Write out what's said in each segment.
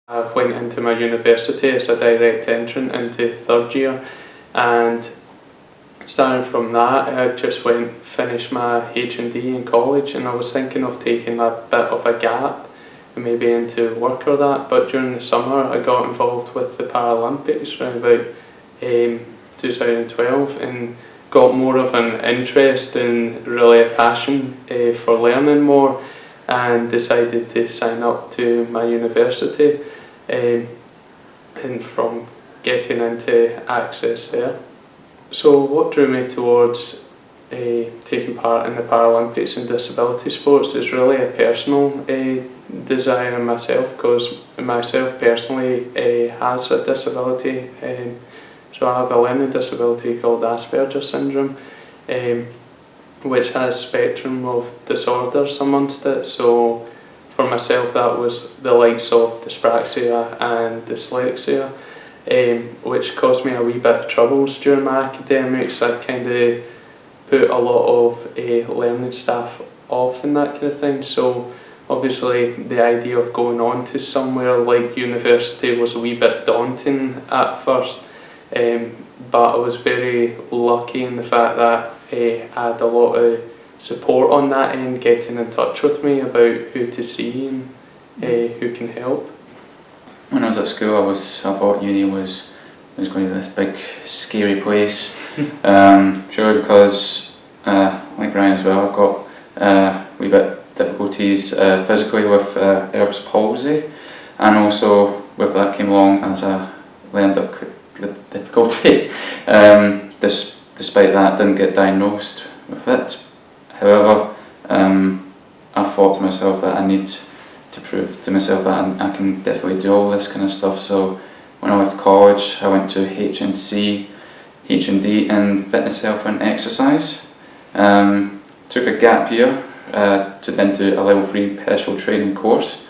I went into my university as a direct entrant into third year, and starting from that I just finished my H&D in college, and I was thinking of taking a bit of a gap and maybe into work or that, but during the summer I got involved with the Paralympics around about 2012 and got more of an interest and really a passion for learning more, and decided to sign up to my university and from getting into access there. So what drew me towards taking part in the Paralympics and disability sports is really a personal desire in myself, because myself personally has a disability, so I have a learning disability called Asperger's syndrome, which has spectrum of disorders amongst it. So for myself that was the likes of dyspraxia and dyslexia, which caused me a wee bit of troubles during my academics. I'd kind of put a lot of learning staff off and that kind of thing, so obviously the idea of going on to somewhere like university was a wee bit daunting at first, but I was very lucky in the fact that I had a lot of support on that end, getting in touch with me about who to see and who can help. When I was at school, I thought uni was going to be this big scary place. Sure, because like Ryan as well, I've got a wee bit difficulties physically with Erb's palsy, and also with that came along as a learning difficulty. Despite that, didn't get diagnosed with it. However, I thought to myself that I need to prove to myself that I can definitely do all this kind of stuff. So when I left college, I went to H&D in fitness, health and exercise. Took a gap year to then do a level 3 personal training course,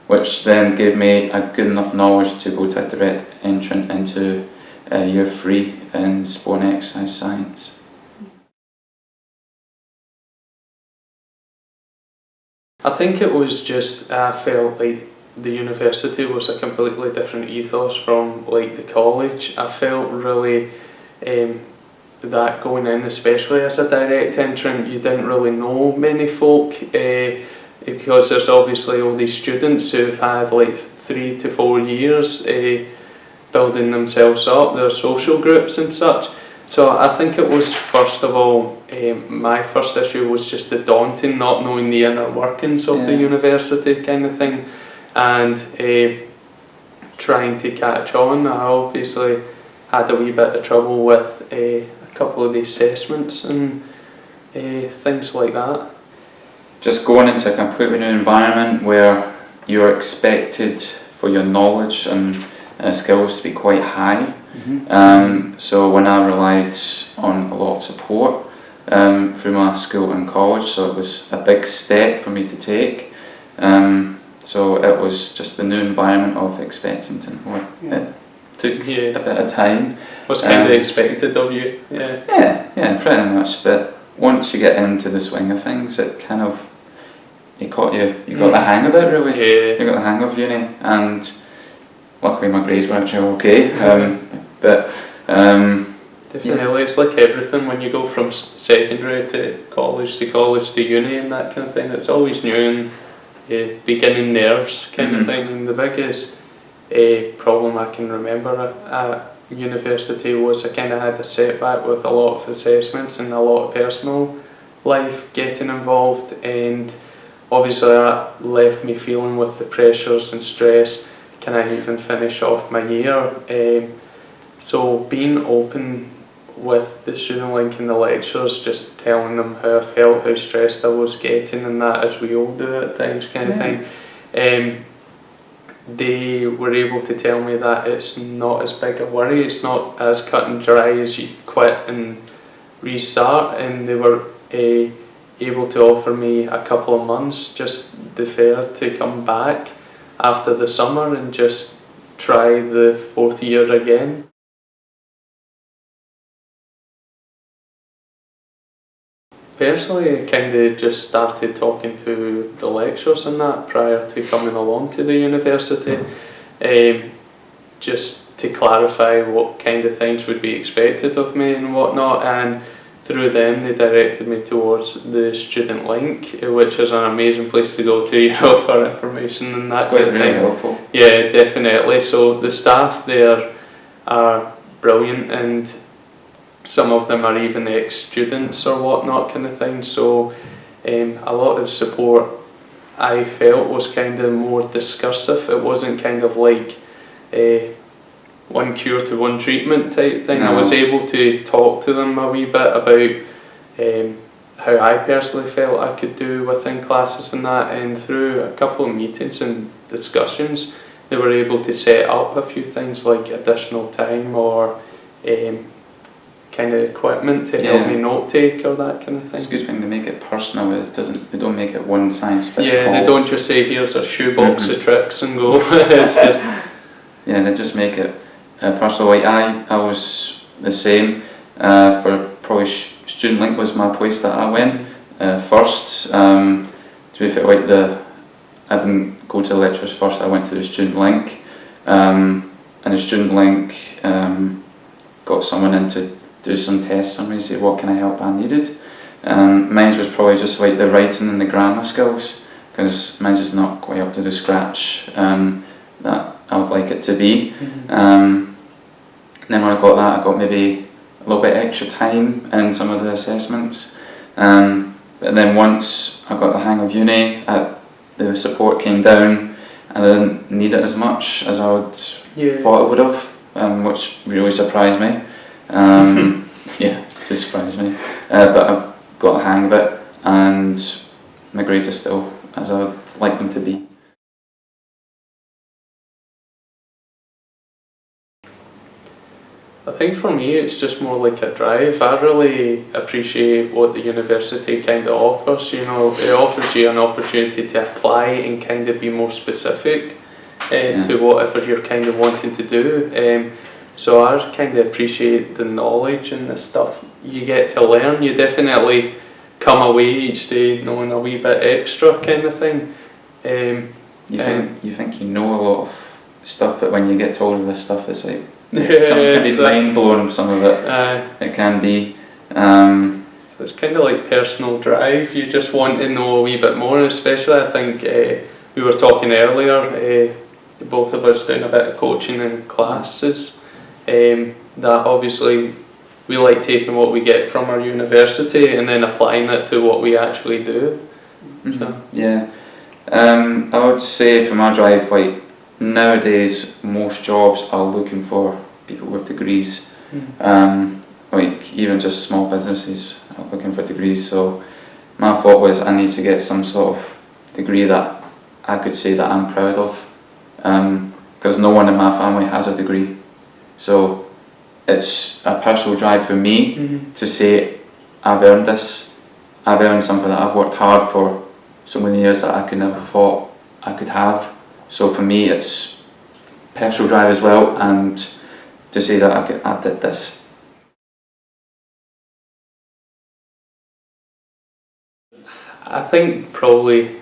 which then gave me a good enough knowledge to go to a direct entrant into year 3 in sport and exercise science. I think it was just, I felt like the university was a completely different ethos from like the college. I felt really that going in, especially as a direct entrant, you didn't really know many folk, because there's obviously all these students who've had like 3 to 4 years building themselves up, their social groups and such. So I think it was, first of all, my first issue was just the daunting, not knowing the inner workings of the university kind of thing, and trying to catch on. I obviously had a wee bit of trouble with a couple of the assessments and things like that. Just going into a completely new environment where you're expected for your knowledge and skills to be quite high. So when I relied on a lot of support through my school and college, so it was a big step for me to take. So it was just the new environment of expecting to know. It took a bit of time. Was kind of expected of you. Yeah, pretty much. But once you get into the swing of things, it kind of you got the hang of it really. Yeah. You got the hang of uni, and luckily my grades were actually okay. But definitely, it's like everything when you go from secondary to college to uni and that kind of thing. It's always new and beginning nerves kind of thing. And the biggest problem I can remember at university was I kind of had a setback with a lot of assessments and a lot of personal life getting involved, and obviously that left me feeling with the pressures and stress. Can I even finish off my year? So being open with the student link in the lectures, just telling them how I felt, how stressed I was getting and that, as we all do at times kind of thing. They were able to tell me that it's not as big a worry, it's not as cut and dry as you quit and restart, and they were able to offer me a couple of months just deferred to come back after the summer and just try the 4th year again. Personally, I kind of just started talking to the lecturers and that prior to coming along to the university. just to clarify what kind of things would be expected of me and whatnot, and through them they directed me towards the student link, which is an amazing place to go to, you know, for information and that It's quite kind of really thing. helpful. Yeah, definitely. So the staff there are brilliant, and some of them are even ex-students or whatnot kind of thing. So a lot of the support I felt was kind of more discursive. It wasn't kind of like one cure to one treatment type thing. No. I was able to talk to them a wee bit about how I personally felt I could do within classes and that, and through a couple of meetings and discussions they were able to set up a few things like additional time or kind of equipment to help me note take or that kind of thing. It's a good thing to make it personal. They don't make it one size fits all. Yeah, they don't just say here's a shoebox of tricks and go. It's just yeah, they just make it personal. Like I was the same. For probably Student Link was my place that I went first. To be fair, like I didn't go to the lectures first. I went to the Student Link, and the Student Link got someone in to do some tests on me, say what kind of help I needed. Mine was probably just like the writing and the grammar skills, because mine is not quite up to the scratch that I would like it to be. And then when I got that, I got maybe a little bit extra time in some of the assessments. But then once I got the hang of uni, the support came down, and I didn't need it as much as I would thought I would have, which really surprised me. Yeah, it did surprise me. But I got the hang of it, and my grades are still as I would like them to be. I think for me it's just more like a drive. I really appreciate what the university kind of offers. You know, it offers you an opportunity to apply and kind of be more specific to whatever you're kind of wanting to do. So I kind of appreciate the knowledge and the stuff you get to learn. You definitely come away each day knowing a wee bit extra kind of thing. You think you know a lot of stuff, but when you get told of this stuff, it's like some can be mind blowing. Some of it, it can be. So it's kind of like personal drive. You just want to know a wee bit more, and especially I think we were talking earlier. Both of us doing a bit of coaching in classes. That obviously we like taking what we get from our university and then applying it to what we actually do. So. Yeah, I would say from our drive, like nowadays most jobs are looking for people with degrees. Like even just small businesses are looking for degrees. So my thought was I need to get some sort of degree that I could say that I'm proud of, because no one in my family has a degree. So it's a personal drive for me to say I've earned this. I've earned something that I've worked hard for so many years that I could never thought I could have. So for me it's personal drive as well, and to say that I did this. I think probably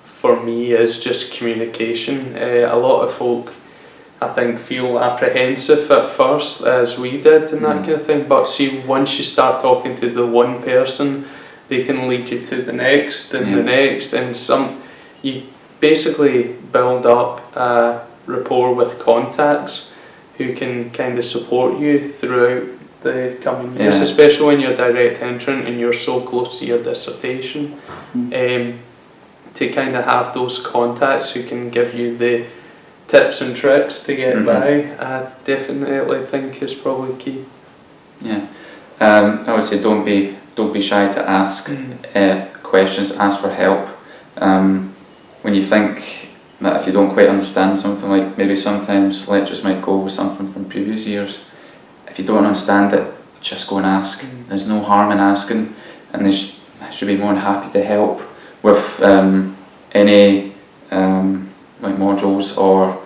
for me is just communication. A lot of folk I think feel apprehensive at first, as we did and that kind of thing, but see, once you start talking to the one person, they can lead you to the next and the next, and you basically build up a rapport with contacts who can kind of support you throughout the coming years, especially when you're direct entrant and you're so close to your dissertation. To kind of have those contacts who can give you the tips and tricks to get by, I definitely think is probably key. Yeah, I would say don't be shy to ask questions, ask for help. When you think that if you don't quite understand something, like maybe sometimes lecturers might go over something from previous years, if you don't understand it, just go and ask. There's no harm in asking, and they should be more than happy to help with any like modules or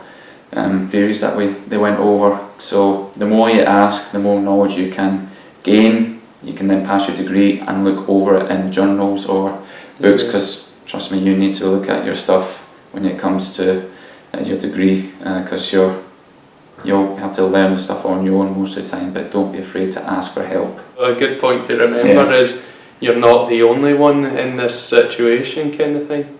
theories that they went over. So the more you ask, the more knowledge you can gain. You can then pass your degree and look over it in journals or books, because trust me, you need to look at your stuff when it comes to your degree, because you'll have to learn the stuff on your own most of the time, but don't be afraid to ask for help. A good point to remember is you're not the only one in this situation, kind of thing.